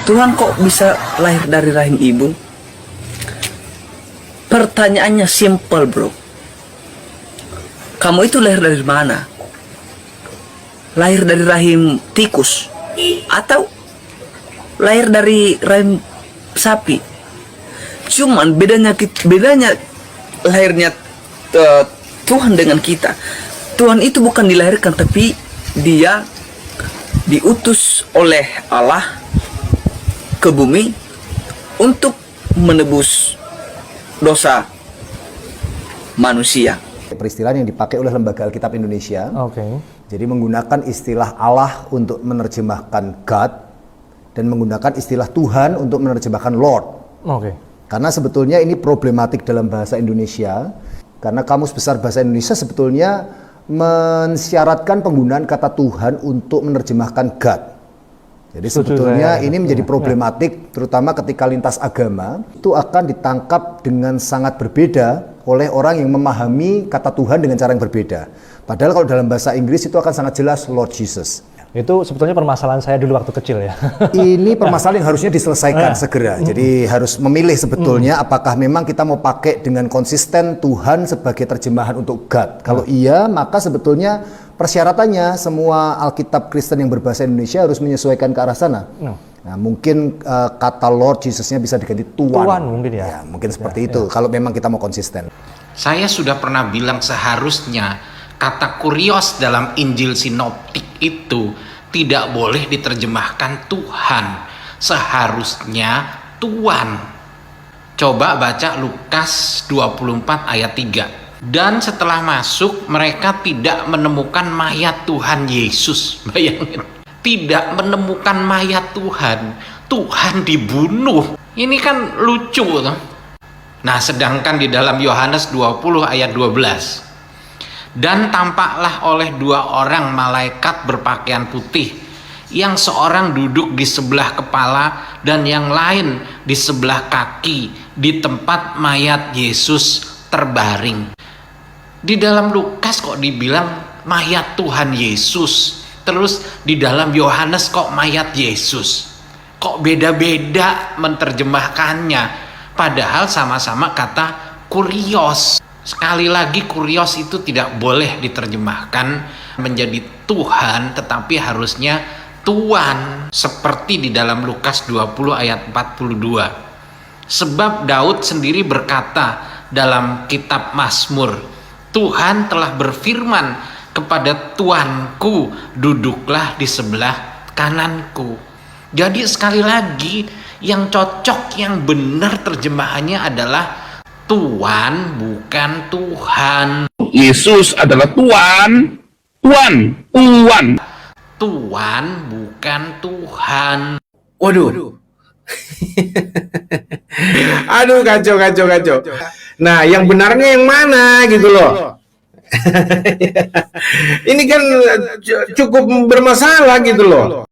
Tuhan kok bisa lahir dari rahim ibu? Pertanyaannya simple, bro. Kamu itu lahir dari mana? Lahir dari rahim tikus? Atau lahir dari rahim sapi? Cuman bedanya lahirnya Tuhan dengan kita. Tuhan itu bukan dilahirkan, tapi dia diutus oleh Allah ke bumi untuk menebus dosa manusia. Peristilahan yang dipakai oleh Lembaga Alkitab Indonesia. Jadi menggunakan istilah Allah untuk menerjemahkan God dan menggunakan istilah Tuhan untuk menerjemahkan Lord. Karena sebetulnya ini problematik dalam bahasa Indonesia. Karena Kamus Besar Bahasa Indonesia sebetulnya mensyaratkan penggunaan kata Tuhan untuk menerjemahkan God. Jadi sebetulnya ini menjadi problematik, terutama ketika lintas agama itu akan ditangkap dengan sangat berbeda oleh orang yang memahami kata Tuhan dengan cara yang berbeda. Padahal kalau dalam bahasa Inggris itu akan sangat jelas Lord Jesus. Itu sebetulnya permasalahan saya dulu waktu kecil ya. Ini permasalahan yang harusnya diselesaikan segera. Jadi harus memilih sebetulnya apakah memang kita mau pakai dengan konsisten Tuhan sebagai terjemahan untuk God. Kalau iya, maka sebetulnya persyaratannya semua Alkitab Kristen yang berbahasa Indonesia harus menyesuaikan ke arah sana. Nah, mungkin kata Lord Jesus-nya bisa diganti Tuhan. Tuhan mungkin ya. Mungkin seperti itu kalau memang kita mau konsisten. Saya sudah pernah bilang seharusnya kata kurios dalam Injil Sinoptik itu tidak boleh diterjemahkan Tuhan, seharusnya Tuan. Coba baca Lukas 24 ayat 3. Dan setelah masuk mereka tidak menemukan mayat Tuhan Yesus. Bayangin, tidak menemukan mayat Tuhan, Tuhan dibunuh. Ini kan lucu toh. Nah, sedangkan di dalam Yohanes 20 ayat 12, dan tampaklah oleh dua orang malaikat berpakaian putih, yang seorang duduk di sebelah kepala dan yang lain di sebelah kaki di tempat mayat Yesus terbaring. Di dalam Lukas kok dibilang mayat Tuhan Yesus, terus di dalam Yohanes kok mayat Yesus. Kok beda-beda menerjemahkannya, padahal sama-sama kata kurios. Sekali lagi, kurios itu tidak boleh diterjemahkan menjadi Tuhan, tetapi harusnya Tuan, seperti di dalam Lukas 20 ayat 42. Sebab Daud sendiri berkata dalam kitab Mazmur, Tuhan telah berfirman kepada Tuanku, duduklah di sebelah kananku. Jadi sekali lagi, yang cocok, yang benar terjemahannya adalah Tuan, bukan Tuhan. Yesus adalah Tuan. Tuan, bukan Tuhan. Waduh. Aduh, kacau. Nah, yang benarnya yang mana gitu loh. Ini kan cukup bermasalah gitu loh.